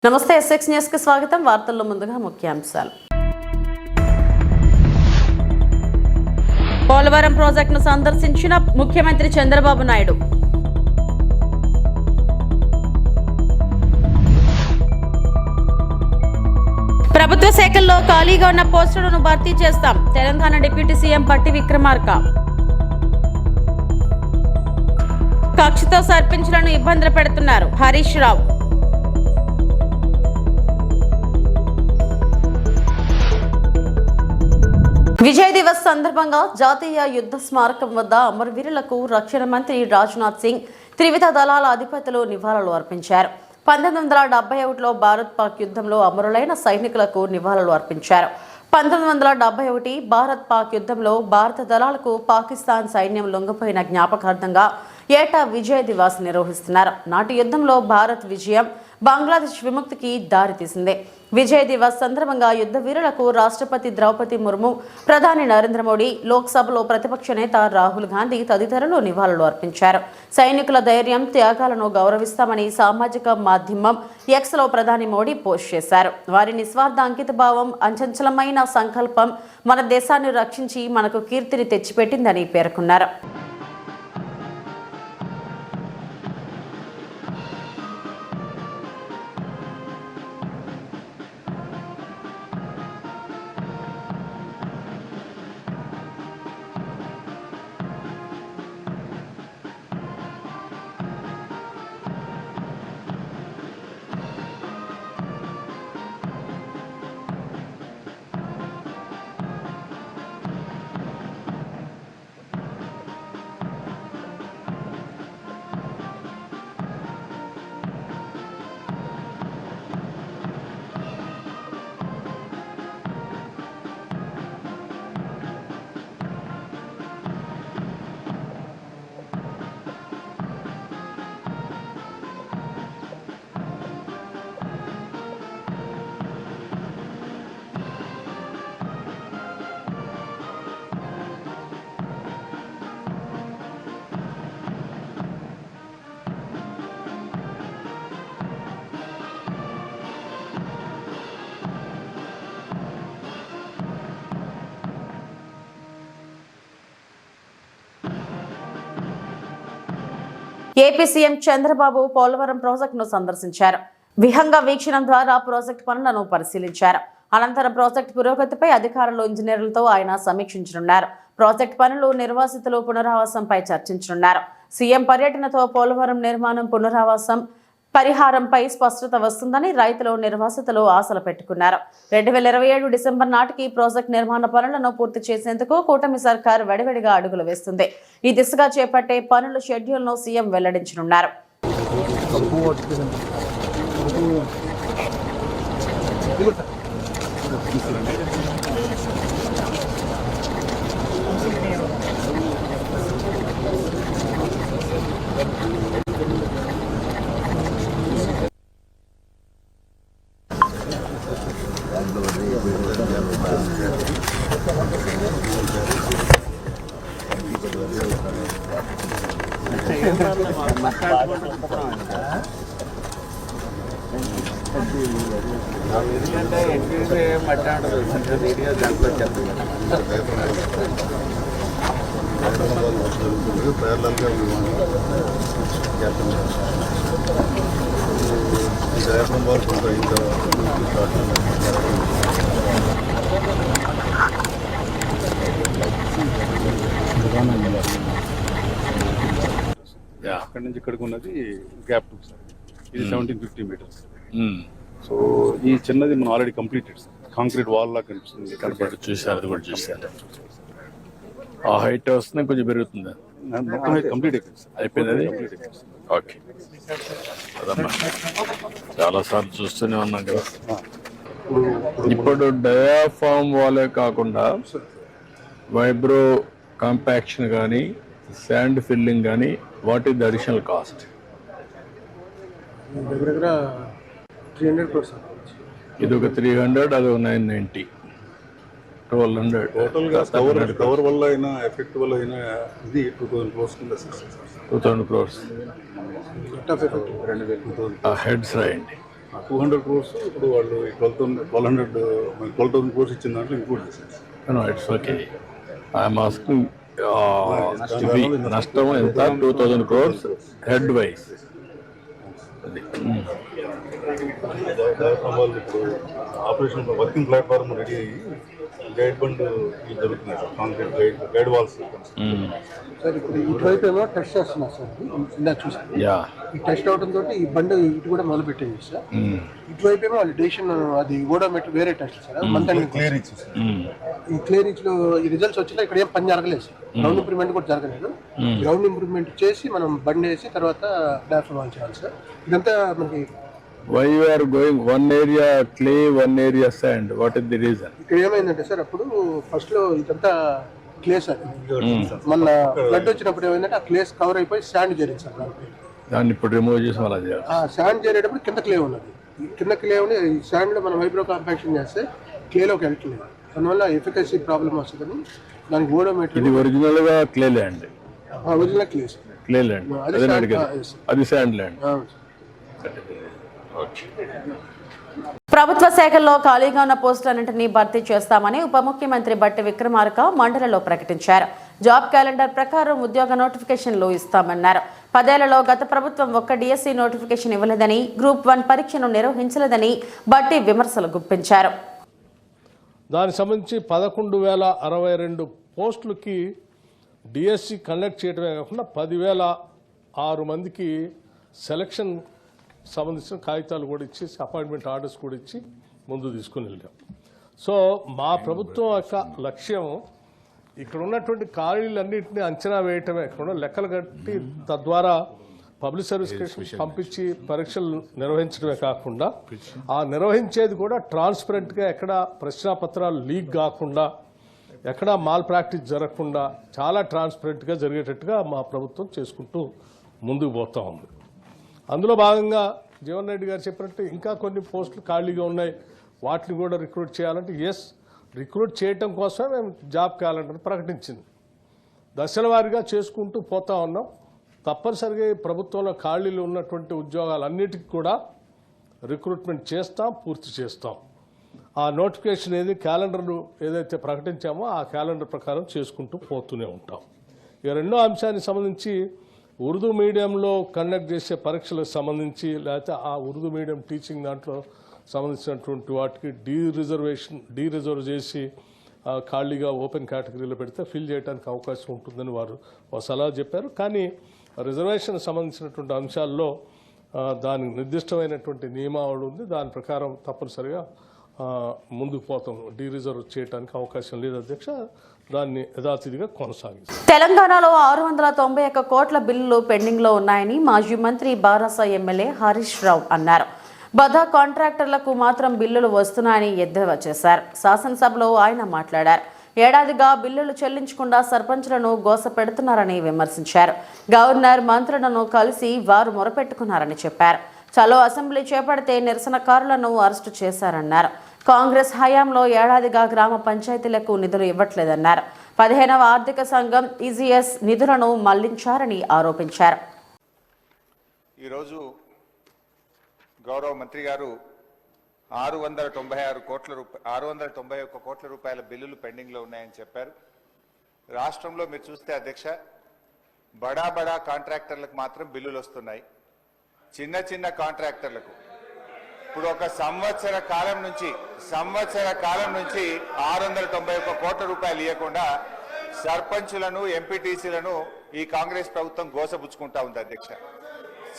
నమస్తే SX news కి స్వాగతం. వార్తల్లో ముందుగా ముఖ్యాంశాలు. పోలవరం ప్రాజెక్టును సందర్శించిన ముఖ్యమంత్రి చంద్రబాబు నాయుడు. ప్రభుత్వ శాఖల్లో ఖాళీగా ఉన్న పోస్టులను భర్తీ చేస్తాం. తెలంగాణ డిప్యూటీ సీఎం పట్టి విక్రమార్క. కక్షతో సర్పంచులను ఇబ్బందులు పెడుతున్నారు హరీష్ రావు. విజయ్ దివస్ సందర్భంగా జాతీయ యుద్ధ స్మారకం వద్ద అమరవీరులకు రక్షణ మంత్రి రాజ్నాథ్ సింగ్ త్రివిధ దళాల అధిపతులు నివాళులు అర్పించారు. 1971లో భారత్ పాక్ యుద్ధంలో అమరులైన సైనికులకు నివాళులు అర్పించారు. 1971 భారత్ పాక్ యుద్ధంలో భారత దళాలకు పాకిస్తాన్ సైన్యం లొంగిపోయిన జ్ఞాపకార్థంగా ఏటా విజయ్ దివాస్ నిర్వహిస్తున్నారు. నాటి యుద్ధంలో భారత్ విజయం బంగ్లాదేశ్ విముక్తికి దారితీసింది. విజయ్ దివస్ సందర్భంగా యుద్ధ వీరులకు రాష్ట్రపతి ద్రౌపది ముర్ము, ప్రధాని నరేంద్ర మోడీ, లోక్సభలో ప్రతిపక్ష నేత రాహుల్ గాంధీ తదితరులు నివాళులు అర్పించారు. సైనికుల ధైర్యం, త్యాగాలను గౌరవిస్తామని సామాజిక మాధ్యమం ఎక్స్లో ప్రధాని మోడీ పోస్ట్ చేశారు. వారి నిస్వార్థ అంకితభావం, అచంచలమైన సంకల్పం మన దేశాన్ని రక్షించి మనకు కీర్తిని తెచ్చిపెట్టిందని పేర్కొన్నారు. ఏపీ సీఎం చంద్రబాబు పోలవరం ప్రాజెక్టును సందర్శించారు. విహంగ వీక్షణం ద్వారా ప్రాజెక్టు పనులను పరిశీలించారు. అనంతరం ప్రాజెక్టు పురోగతిపై అధికారులు, ఇంజనీర్లతో ఆయన సమీక్షించనున్నారు. ప్రాజెక్టు పనులు, నిర్వాసితులు పునరావాసంపై చర్చించనున్నారు. సీఎం పర్యటనతో పోలవరం నిర్మాణం, పునరావాసం, పరిహారంపై స్పష్టత వస్తుందని రైతులు, నిర్వాసితులు ఆశలు పెట్టుకున్నారు. 2027 డిసెంబర్ నాటికి ప్రాజెక్టు నిర్మాణ పనులను పూర్తి చేసేందుకు కూటమి సర్కార్ వడివడిగా అడుగులు వేస్తుంది. ఈ దిశగా చేపట్టే పనుల షెడ్యూల్ను సీఎం వెల్లడించనున్నారు. అక్కడి నుంచి ఇక్కడికి ఉన్నది గ్యాప్ ఇది 1750 మీటర్స్. సో ఈ చిన్నది మనం ఆల్రెడీ కంప్లీటెడ్ కాంక్రీట్ వాల్ లా కనిపిస్తుంది. చూసారు, అది కూడా చూసారు. ఆ హైట్ వస్తుంది, కొంచెం పెరుగుతుంది. మొత్తం కంప్లీట్ అయిపోయింది. ఓకే, చాలా సార్లు చూస్తూనే ఉన్నాం కదా. ఇప్పుడు డయాఫామ్ వాలే కాకుండా వైబ్రో కాంపాక్షన్ కానీ, శాండ్ ఫిల్లింగ్ కానీ, what is the additional cost? దగ్గర 300 crores. ఇది ఒక 300, అది ఒక 990. 1200 టోటల్ గా కవర్ వల్ల అయినా ఎఫెక్ట్ వల్ల అయినా ఇది 2000 crores కింద 2000 crores net of effect 2000 heads రాయండి. 200 crores ఇప్పుడు వాళ్ళు 12,000 crores ఇచ్చిన దాంట్లో ఇంక్లూడ్ చేశారు. No, it's okay. I'm asking నష్టం ఎంత 2000 crores హెడ్ వైస్. వాళ్ళు ఇప్పుడు ఆపరేషన్ వర్కింగ్ ప్లాట్ఫామ్ రెడీ అయ్యి గైడ్ బండ్ జరుగుతున్నాయి sir, concrete guide walls. Sir ఇప్పుడు ఇటువైపు ఏమో టెస్ట్ చేస్తున్నారు సార్, ఇందాక చూసాను. యా, ఈ టెస్ట్ అవడం తోటి ఈ బండి ఇటు కూడా మొదలు పెట్టింది సార్. ఇటువైపు ఏమో వాళ్ళు డెసిషన్ అది ఓడోమీటర్ వేరే టెస్ట్ సార్, మంత్ క్లియర్ ఇచ్చేసి ఈ క్లియరెన్స్ లో ఈ రిజల్ట్స్ వచ్చినా ఇక్కడ ఏం పని జరగలేదు సార్. గ్రౌండ్ ఇంప్రూవ్మెంట్ కూడా జరగలేదు. గ్రౌండ్ ఇంప్రూవ్మెంట్ చేసి మనం బండి వేసి తర్వాత ప్లాట్ఫామ్ ఆన్ చేయాలి సార్. ఇదంతా మనకి why you are going one area clay, one area sand? What is the reason? ఇక్కడ ఏమైందంటే సార్, అప్పుడు ఫస్ట్ లో ఇదంతా క్లే సార్. మన ఫ్లడ్ వచ్చినప్పుడు ఏమైందంటే ఆ క్లేస్ కవర్ అయిపోయి శాండ్ జరిగింది సార్. దాన్ని ఇప్పుడు రిమూవ్ చేసి అలా చేయాలి. ఆ శాండ్ చేరేటప్పుడు కింద క్లే ఉన్నది. కింద క్లే ఉండి ఈ శాండ్ లో మనం వైబ్రో కాంపాక్షన్ చేస్తే క్లేలోకి వెళ్ళట్లేదు. దానివల్ల ఎఫికసీ ప్రాబ్లమ్ వస్తుందని దానికి ఓడోమీటర్. ఇది ఒరిజినల్ గా clay land, original clay sir. Clay land అది శాండ్ ల్యాండ్. ప్రభుత్వ శాఖల్లో ఖాళీగా ఉన్న పోస్టులన్నింటినీ భర్తీ చేస్తామని ఉప ముఖ్యమంత్రి బట్టి విక్రమార్క మండలిలో ప్రకటించారు. జాబ్ క్యాలెండర్ ప్రకారం ఉద్యోగ నోటిఫికేషన్లు ఇస్తామన్నారు. 10 ఏళ్లలో గత ప్రభుత్వం ఒక్క డిఎస్సి నోటిఫికేషన్ ఇవ్వలేదని, గ్రూప్ 1 పరీక్షను నిర్వహించలేదని బట్టి విమర్శలు గుప్పించారు. దానికి సంబంధించి 11,062 పోస్టులకి డిఎస్సి కండక్ట్ చేయడమే కాకుండా 10,006 మందికి సెలక్షన్ సంబంధించిన కాగితాలు కూడా ఇచ్చేసి అపాయింట్మెంట్ ఆర్డర్స్ కూడా ఇచ్చి ముందు తీసుకుని వెళ్ళాం. సో మా ప్రభుత్వం యొక్క లక్ష్యం ఇక్కడ ఉన్నటువంటి ఖాళీలన్నింటినీ అంచనా వేయటమే కాకుండా లెక్కలు కట్టి తద్వారా పబ్లిక్ సర్వీస్ కమిషన్ పంపించి పరీక్షలు నిర్వహించడమే కాకుండా ఆ నిర్వహించేది కూడా ట్రాన్స్పరెంట్గా, ఎక్కడ ప్రశ్నాపత్రాలు లీక్ కాకుండా, ఎక్కడ మాల్ ప్రాక్టీస్ జరగకుండా చాలా ట్రాన్స్పరెంట్గా జరిగేటట్టుగా మా ప్రభుత్వం చేసుకుంటూ ముందుకు పోతూ ఉంది. అందులో భాగంగా జీవన్ రెడ్డి గారు చెప్పినట్టు ఇంకా కొన్ని పోస్టులు ఖాళీగా ఉన్నాయి, వాటిని కూడా రిక్రూట్ చేయాలంటే రిక్రూట్ చేయటం కోసమే మేము జాబ్ క్యాలెండర్ ప్రకటించింది. దశల వారీగా చేసుకుంటూ పోతా ఉన్నాం. తప్పనిసరిగా ప్రభుత్వంలో ఖాళీలు ఉన్నటువంటి ఉద్యోగాలన్నిటికీ కూడా రిక్రూట్మెంట్ చేస్తాం, పూర్తి చేస్తాం. ఆ నోటిఫికేషన్ క్యాలెండర్ ఏదైతే ప్రకటించామో ఆ క్యాలెండర్ ప్రకారం చేసుకుంటూ పోతూనే ఉంటాం. ఇక రెండో అంశానికి సంబంధించి ఉర్దూ మీడియంలో కండక్ట్ చేసే పరీక్షలకు సంబంధించి, లేకపోతే ఆ ఉర్దూ మీడియం టీచింగ్ దాంట్లో సంబంధించినటువంటి వాటికి డీరిజర్వ్ చేసి ఖాళీగా ఓపెన్ కేటగిరీలో పెడితే ఫిల్ చేయడానికి అవకాశం ఉంటుందని వారు సలహా చెప్పారు. కానీ రిజర్వేషన్ సంబంధించినటువంటి అంశాల్లో దానికి నిర్దిష్టమైనటువంటి నియమావళి ఉంది. దాని ప్రకారం తప్పనిసరిగా ముందుకు పోతాం. డీరిజర్వ్ చేయడానికి అవకాశం లేదు అధ్యక్ష. దాన్ని యథాతిథిగా కొనసాగిస్తాం. తెలంగాణలో 691 కోట్ల బిల్లులు పెండింగ్లో ఉన్నాయని మాజీ మంత్రి బారాస ఎమ్మెల్యే హరీష్ రావు అన్నారు. బదా కాంట్రాక్టర్లకు మాత్రం బిల్లులు వస్తున్నాయని ఎద్దేవా చేశారు. శాసనసభలో ఆయన మాట్లాడారు. ఏడాదిగా బిల్లులు చెల్లించకుండా సర్పంచులను గోస పెడుతున్నారని విమర్శించారు. గవర్నర్ మంత్రులను కలిసి వారు మొరపెట్టుకున్నారని చెప్పారు. చలో అసెంబ్లీ చేపడితే నిరసనకారులను అరెస్టు చేశారన్నారు. కాంగ్రెస్ హయాంలో ఏడాదిగా గ్రామ పంచాయతీలకు నిధులు ఇవ్వట్లేదన్నారు. 15వ ఆర్థిక సంఘం ఈజీఎస్ నిధులను మళ్లించారని ఆరోపించారు. ఈరోజు గౌరవ మంత్రి గారు 691 కోట్ల రూపాయల బిల్లులు పెండింగ్లో ఉన్నాయని చెప్పారు. రాష్ట్రంలో మీరు చూస్తే అధ్యక్ష, బడా కాంట్రాక్టర్లకు మాత్రం బిల్లులు వస్తున్నాయి. చిన్న చిన్న కాంట్రాక్టర్లకు ఇప్పుడు ఒక సంవత్సర కాలం నుంచి 691 కోట్ల రూపాయలు ఇవ్వకుండా సర్పంచులను, ఎంపీటీసీలను ఈ కాంగ్రెస్ ప్రభుత్వం గోసపుచ్చుకుంటా ఉంది అధ్యక్ష.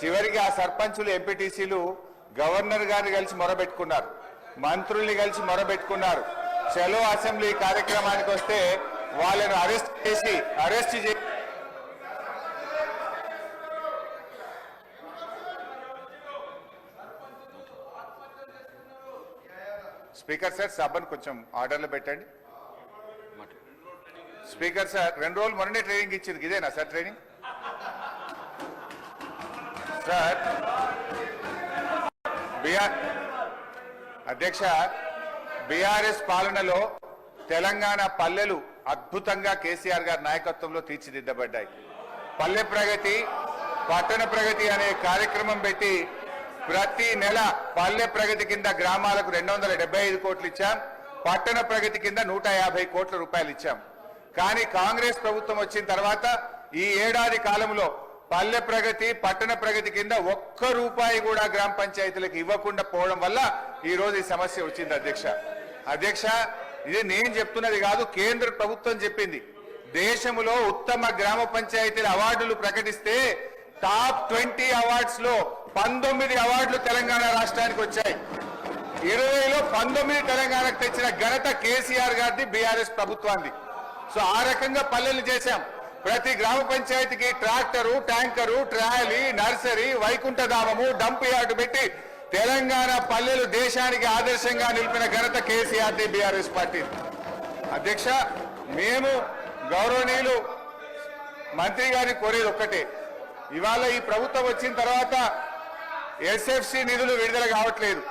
చివరికి ఆ సర్పంచులు, ఎంపీటీసీలు గవర్నర్ గారిని కలిసి మొరబెట్టుకున్నారు, మంత్రుల్ని కలిసి మొరబెట్టుకున్నారు. చలో అసెంబ్లీ కార్యక్రమానికి వస్తే వాళ్ళను అరెస్ట్ చేసి స్పీకర్ సార్ సభను కొంచెం ఆర్డర్లో పెట్టండి. స్పీకర్ సార్ 2 రోజులు మొన్ననే ట్రైనింగ్ ఇచ్చింది, ఇదేనా సార్ ట్రైనింగ్? సార్ అధ్యక్ష, బీఆర్ఎస్ పాలనలో తెలంగాణ పల్లెలు అద్భుతంగా కేసీఆర్ గారి నాయకత్వంలో తీర్చిదిద్దబడ్డాయి. పల్లె ప్రగతి, పట్టణ ప్రగతి అనే కార్యక్రమం పెట్టి ప్రతి నెల పల్లె ప్రగతి కింద గ్రామాలకు 275 కోట్లు ఇచ్చాం, పట్టణ ప్రగతి కింద 150 కోట్ల రూపాయలు ఇచ్చాం. కానీ కాంగ్రెస్ ప్రభుత్వం వచ్చిన తర్వాత ఈ ఏడాది కాలంలో పల్లె ప్రగతి, పట్టణ ప్రగతి కింద ఒక్క రూపాయి కూడా గ్రామ పంచాయతీలకు ఇవ్వకుండా పోవడం వల్ల ఈ రోజు ఈ సమస్య వచ్చింది అధ్యక్ష. ఇది నేను చెప్తున్నది కాదు, కేంద్ర ప్రభుత్వం చెప్పింది. దేశంలో ఉత్తమ గ్రామ పంచాయతీల అవార్డులు ప్రకటిస్తే టాప్ 20 అవార్డ్స్ లో 19 అవార్డులు తెలంగాణ రాష్ట్రానికి వచ్చాయి. 20లో 19 తెలంగాణకు తెచ్చిన ఘనత కేసీఆర్ గారిది, బీఆర్ఎస్ ప్రభుత్వాన్ని. సో ఆ రకంగా పల్లెలు చేశాం. ప్రతి గ్రామ పంచాయతీకి ట్రాక్టరు, ట్యాంకరు, ట్రాలీ, నర్సరీ, వైకుంఠధామము, డంప్ యార్డు పెట్టి తెలంగాణ పల్లెలు దేశానికి ఆదర్శంగా నిలిపిన ఘనత కేసీఆర్ది, బీఆర్ఎస్ పార్టీ. అధ్యక్ష, మేము గౌరవనీయులు మంత్రి గారిని కోరేది ఒక్కటే, ఇవాళ ఈ ప్రభుత్వం వచ్చిన తర్వాత ఎస్ఎఫ్సి నిధులు విడుదల కావట్లేదు.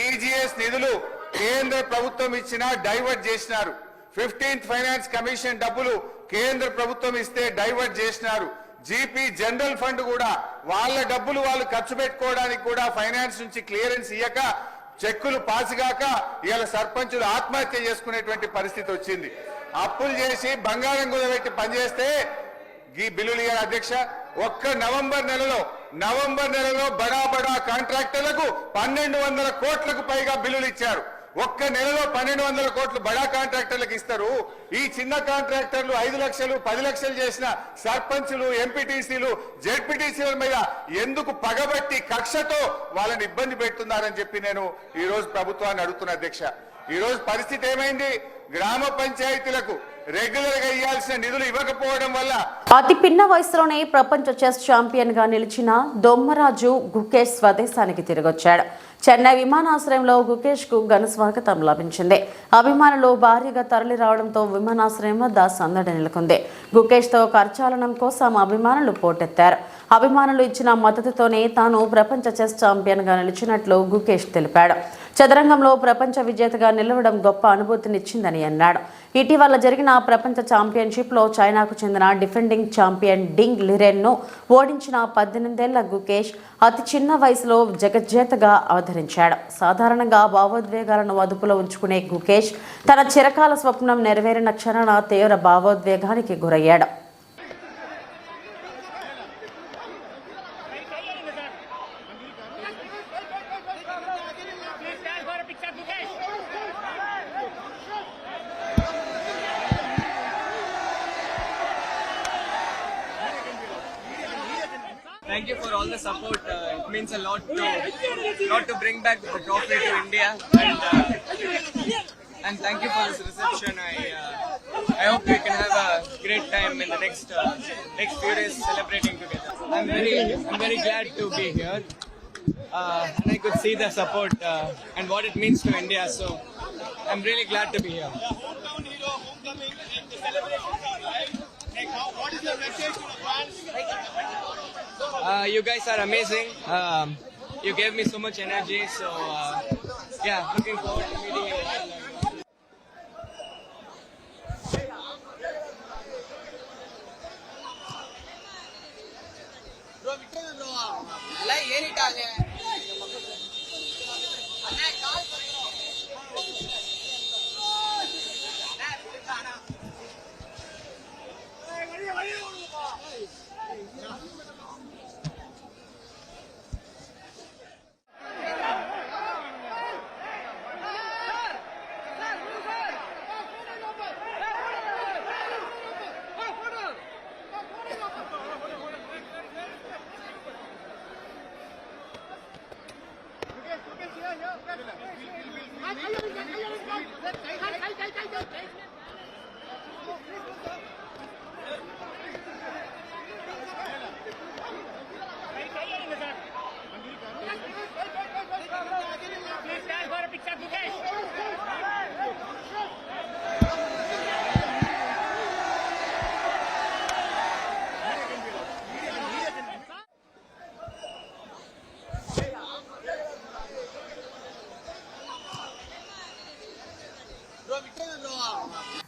ఈజీఎస్ నిధులు కేంద్ర ప్రభుత్వం ఇచ్చినా డైవర్ట్ చేసినారు. 15th ఫైనాన్స్ కమిషన్ డబ్బులు కేంద్ర ప్రభుత్వం ఇస్తే డైవర్ట్ చేసినారు. జీపీ జనరల్ ఫండ్ కూడా వాళ్ళ డబ్బులు వాళ్ళు ఖర్చు పెట్టుకోవడానికి కూడా ఫైనాన్స్ నుంచి క్లియరెన్స్ ఇయ్యక, చెక్కులు పాసుగాక ఇవాళ సర్పంచులు ఆత్మహత్య చేసుకునేటువంటి పరిస్థితి వచ్చింది. అప్పులు చేసి బంగారం కుదబెట్టి పనిచేస్తే ఈ బిల్లులు ఇయ్యారు అధ్యక్ష. ఒక్క నవంబర్ నెలలో బడా కాంట్రాక్టర్లకు 1200 కోట్లకు పైగా బిల్లులు ఇచ్చారు. ఒక్క నెలలో 1200 కోట్లు బడా కాంట్రాక్టర్లకు ఇస్తారు. ఈ చిన్న కాంట్రాక్టర్లు 5 లక్షలు 10 లక్షలు చేసిన సర్పంచులు, ఎంపీటీసీలు, జెడ్పీటీసీల మీద ఎందుకు పగబట్టి కక్షతో వాళ్ళని ఇబ్బంది పెడుతున్నారని చెప్పి నేను ఈ రోజు ప్రభుత్వాన్ని అడుగుతున్నా అధ్యక్ష. ఈ రోజు పరిస్థితి ఏమైంది? గ్రామ పంచాయతీలకు రెగ్యులర్ గా ఇవ్వాల్సిన నిధులు ఇవ్వకపోవడం వల్ల అతి పిన్న వయసులోనే ప్రపంచ చెస్ ఛాంపియన్ గా నిలిచిన దొమ్మరాజు గుకేష్ స్వదేశానికి తిరిగొచ్చాడు. చెన్నై విమానాశ్రయంలో గుకేష్ కు ఘన స్వాగతం లభించింది. అభిమానులు భారీగా తరలి రావడంతో విమానాశ్రయం వద్ద సందడి నెలకొంది. గుకేష్ తో కరచాలనం కోసం అభిమానులు పోటెత్తారు. అభిమానులు ఇచ్చిన మద్దతుతోనే తాను ప్రపంచ చెస్ ఛాంపియన్ గా నిలిచినట్లు గుకేష్ తెలిపాడు. చదరంగంలో ప్రపంచ విజేతగా నిలవడం గొప్ప అనుభూతినిచ్చిందని అన్నాడు. ఇటీవల జరిగిన ప్రపంచ ఛాంపియన్షిప్ లో చైనాకు చెందిన డిఫెండింగ్ ఛాంపియన్ డింగ్ లిరెన్ ను ఓడించిన 18 ఏళ్ల గుకేష్ అతి చిన్న వయసులో జగజ్జేతగా అవతరించాడు. సాధారణంగా భావోద్వేగాలను అదుపులో ఉంచుకునే గుకేష్ తన చిరకాల స్వప్నం నెరవేరిన క్షణాన తీవ్ర భావోద్వేగానికి గురయ్యాడు. Thank you for all the support. It means a lot to bring back the trophy to India, and thank you for this reception. I hope we can have a great time in the next few days celebrating together. I'm very glad to be here, and I could see the support and what it means to India. So I'm really glad to be here. What is your message to the fans? You guys are amazing. You gave me so much energy. So yeah, looking forward to meeting you all. Bro, Victor, bro. Like, ye nahi taale. Anna call karo.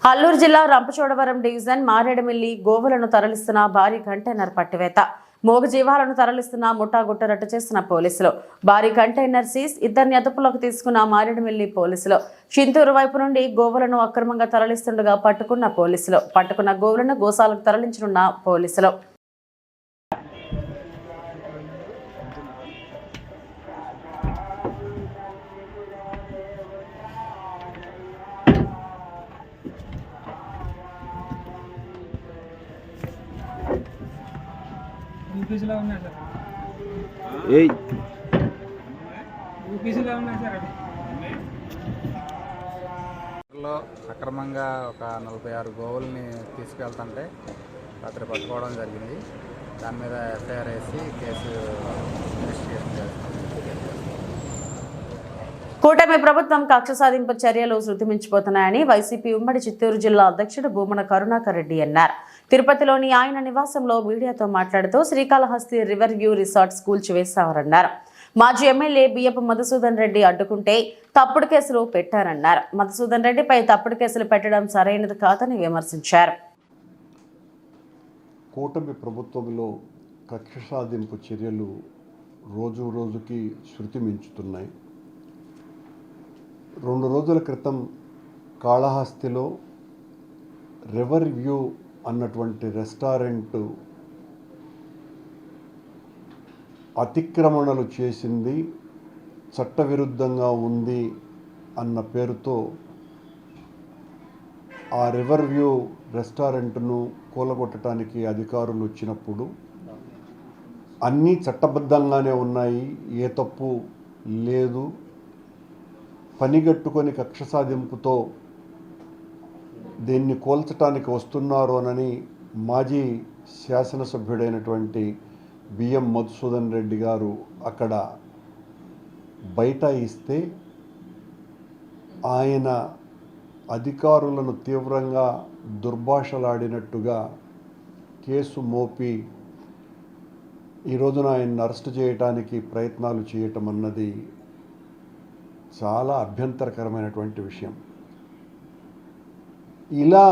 Alluri జిల్లా Rampachodavaram division Maredumilli గోవులను తరలిస్తున్న భారీ container పట్టివేత. మూగజీవాలను తరలిస్తున్న ముఠాగుట్ట రట్టు చేసిన పోలీసులు. భారీ container seize, 2 అదుపులోకి తీసుకున్న మారేడుమిల్లి పోలీసులు. చింతూరు వైపు నుండి గోవులను అక్రమంగా తరలిస్తుండగా పట్టుకున్న పోలీసులు. పట్టుకున్న గోవులను గోశాలకు తరలించనున్న పోలీసులు. అక్రమంగా ఒక 46 గోవుల్ని తీసుకెళ్తుంటే రాత్రి పట్టుకోవడం జరిగింది. దాని మీద ఎఫ్ఐఆర్ వేసి కేసు ఇన్వెస్టిగేషన్ చేస్తాం. కూటమి ప్రభుత్వం కక్ష సాధింపు చర్యలు శృతిమించిపోతున్నాయని వైసీపీ ఉమ్మడి చిత్తూరు జిల్లా అధ్యక్షుడు భూమన కరుణాకర్ రెడ్డి అన్నారు. తిరుపతిలోని ఆయన నివాసంలో మీడియాతో మాట్లాడుతూ శ్రీకాళహస్తి రివర్ వ్యూ రిసార్ట్స్ కూల్చివేశారన్నారు. మాజీ ఎమ్మెల్యే బియ్యపు మధుసూదన్ రెడ్డి అడ్డుకుంటే తప్పుడు కేసులు పెట్టారన్నారు. మధుసూదన్ రెడ్డిపై తప్పుడు కేసులు పెట్టడం సరైనది కాదని విమర్శించారు. కూటమి ప్రభుత్వంలో కక్ష సాధింపు చర్యలు రోజు రోజుకి శృతి మించుతున్నాయి. 2 రోజుల క్రితం కాళహస్తిలో రివర్ వ్యూ అన్నటువంటి రెస్టారెంట్ అతిక్రమణలు చేసింది, చట్టవిరుద్ధంగా ఉంది అన్న పేరుతో ఆ రివర్ వ్యూ రెస్టారెంట్ను కూలగొట్టడానికి అధికారులు వచ్చినప్పుడు అన్నీ చట్టబద్ధంగానే ఉన్నాయి, ఏ తప్పు లేదు, పనిగట్టుకొని కక్ష సాధింపుతో దీన్ని కోల్చటానికి వస్తున్నారు అని మాజీ శాసనసభ్యుడైనటువంటి బిఎం మధుసూదన్ రెడ్డి గారు అక్కడ బైఠాయిస్తే ఆయన అధికారులను తీవ్రంగా దుర్భాషలాడినట్టుగా కేసు మోపి ఈ రోజున ఆయన్ని అరెస్ట్ చేయడానికి ప్రయత్నాలు చేయటం అన్నది చాలా అభ్యంతరకరమైనటువంటి విషయం. ఇలా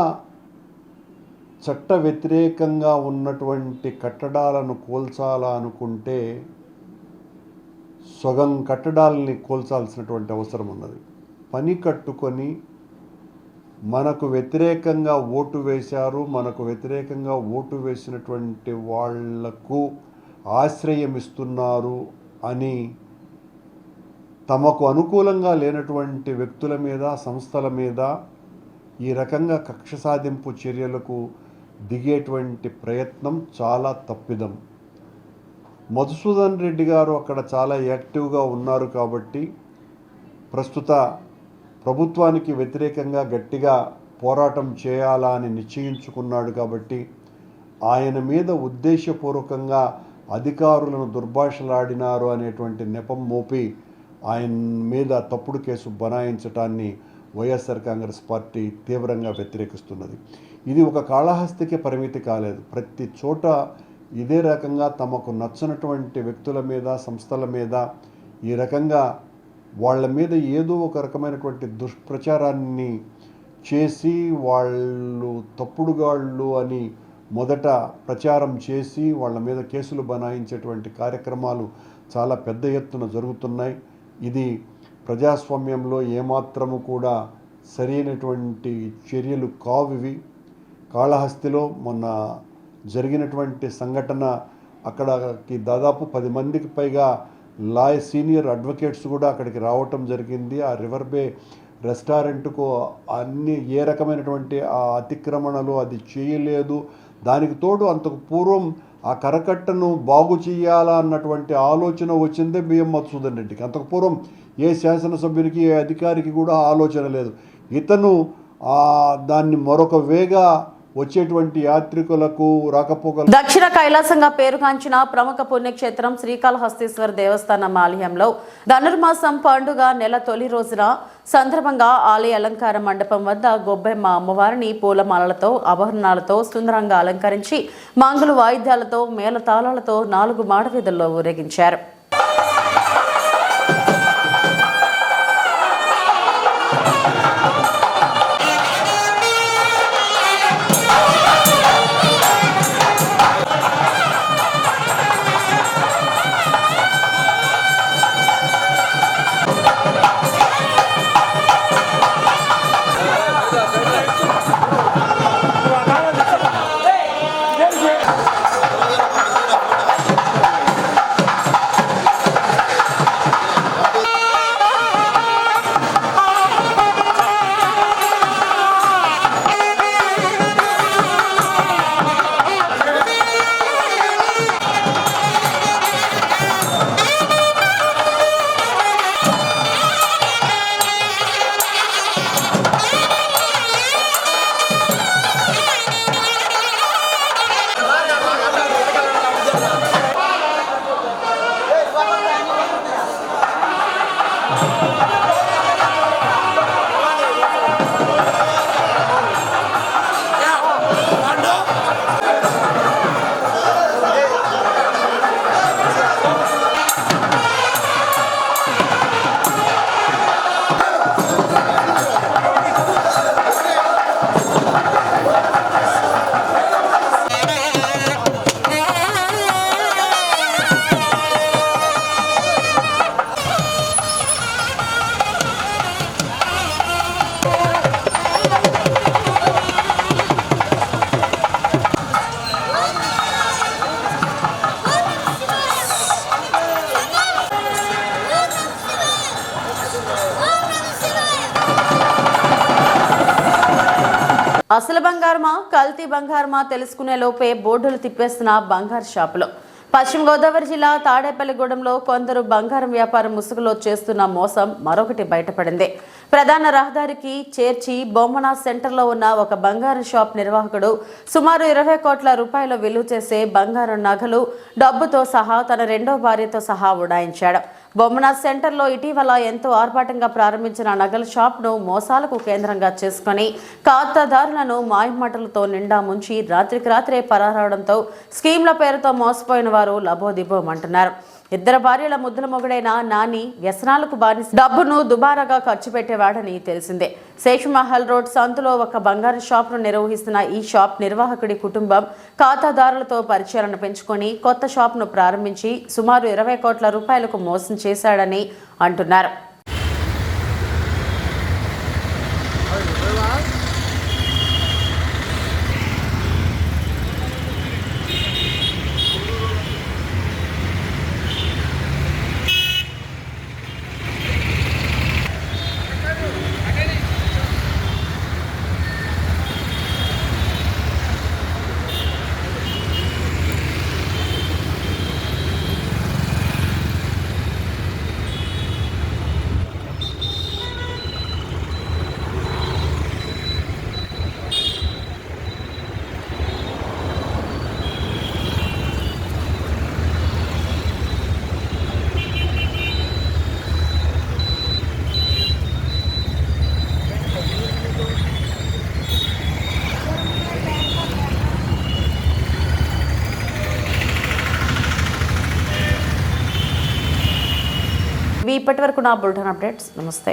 చట్ట వ్యతిరేకంగా ఉన్నటువంటి కట్టడాలను కూల్చాలా అనుకుంటే సగం కట్టడాలని కూల్చాల్సినటువంటి అవసరం ఉన్నది. పని కట్టుకొని మనకు వ్యతిరేకంగా ఓటు వేశారు, మనకు వ్యతిరేకంగా ఓటు వేసినటువంటి వాళ్లకు ఆశ్రయం ఇస్తున్నారు అని తమకు అనుకూలంగా లేనటువంటి వ్యక్తుల మీద, సంస్థల మీద ఈ రకంగా కక్ష సాధింపు చర్యలకు దిగేటువంటి ప్రయత్నం చాలా తప్పిదం. మధుసూదన్ రెడ్డి గారు అక్కడ చాలా యాక్టివ్గా ఉన్నారు కాబట్టి ప్రస్తుత ప్రభుత్వానికి వ్యతిరేకంగా గట్టిగా పోరాటం చేయాలా అని నిశ్చయించుకున్నాడు కాబట్టి ఆయన మీద ఉద్దేశపూర్వకంగా అధికారులను దుర్భాషలాడినారు అనేటువంటి నెపం మోపి ఆయన మీద తప్పుడు కేసు బనాయించటాన్ని వైఎస్ఆర్ కాంగ్రెస్ పార్టీ తీవ్రంగా వ్యతిరేకిస్తున్నది. ఇది ఒక కాళహస్తికి పరిమితి కాలేదు, ప్రతి చోట ఇదే రకంగా తమకు నచ్చనటువంటి వ్యక్తుల మీద, సంస్థల మీద ఈ రకంగా వాళ్ళ మీద ఏదో ఒక రకమైనటువంటి దుష్ప్రచారాన్ని చేసి వాళ్ళు తప్పుడుగాళ్ళు అని మొదట ప్రచారం చేసి వాళ్ళ మీద కేసులు బనాయించేటువంటి కార్యక్రమాలు చాలా పెద్ద ఎత్తున జరుగుతున్నాయి. ఇది ప్రజాస్వామ్యంలో ఏమాత్రము కూడా సరైనటువంటి చర్యలు కావివి. కాళహస్తిలో మొన్న జరిగినటువంటి సంఘటన, అక్కడికి దాదాపు 10 మందికి పైగా సీనియర్ అడ్వకేట్స్ కూడా అక్కడికి రావటం జరిగింది. ఆ రివర్ బే రెస్టారెంట్కు అన్ని ఏ రకమైనటువంటి ఆ అతిక్రమణలు అది చేయలేదు. దానికి తోడు అంతకు పూర్వం ఆ కరకట్టను బాగు చేయాలా అన్నటువంటి ఆలోచన వచ్చిందే బిఎం మధుసూదన్ రెడ్డికి. అంతకు పూర్వం ఏ శాసనసభ్యునికి, ఏ అధికారికి కూడా ఆలోచన లేదు. ఇతను దాన్ని మరొక వేగా వచ్చేటువంటి యాత్రికులకు రాకపోకలు. దక్షిణ కైలాసంగా పేరుగాంచిన ప్రముఖ పుణ్యక్షేత్రం శ్రీకాళహస్తీశ్వర దేవస్థానం ఆలయంలో ధనుర్మాసం పండుగ నెల తొలి రోజున సందర్భంగా ఆలయ అలంకార మండపం వద్ద గొబ్బెమ్మ అమ్మవారిని పూలమాలలతో, ఆభరణాలతో సుందరంగా అలంకరించి మంగళ వాయిద్యాలతో, మేళతాళాలతో 4 మాడవీధుల్లో ఊరేగించారు. అసలు బంగారమా కల్తీ బంగారమా తెలుసుకునే లోపే బోర్డులు తిప్పేస్తున్న బంగారు షాపులు. పశ్చిమ గోదావరి జిల్లా తాడేపల్లిగూడెంలో కొందరు బంగారం వ్యాపారం ముసుగులో చేస్తున్న మోసం మరొకటి బయటపడింది. ప్రధాన రహదారికి చేర్చి బొమ్మన సెంటర్లో ఉన్న ఒక బంగారం షాప్ నిర్వాహకుడు సుమారు 20 కోట్ల రూపాయల విలువ చేసే బంగారం నగలు, డబ్బుతో సహా తన రెండో భార్యతో సహా ఉడాయించాడు. బొమ్మన సెంటర్లో ఇటీవల ఎంతో ఆర్భాటంగా ప్రారంభించిన నగల షాప్ను మోసాలకు కేంద్రంగా చేసుకుని ఖాతాదారులను మాయమాటలతో నిండా ముంచి రాత్రికి రాత్రే పరారవడంతో స్కీమ్ల పేరుతో మోసపోయిన వారు లబోదిబోమంటున్నారు. 2 భార్యల ముద్దుల మొగుడైన నాని వ్యసనాలకు బానిస, డబ్బును దుబారాగా ఖర్చు పెట్టేవాడని తెలిసిందే. శేషమహల్ రోడ్ సంతలో ఒక బంగారు షాప్ను నిర్వహిస్తున్న ఈ షాప్ నిర్వాహకుడి కుటుంబం ఖాతాదారులతో పరిచయాలను పెంచుకొని కొత్త షాప్ను ప్రారంభించి సుమారు 20 కోట్ల రూపాయలకు మోసం చేశాడని అంటున్నారు. ఇప్పటి వరకు నా బులెటిన్ అప్డేట్స్. నమస్తే.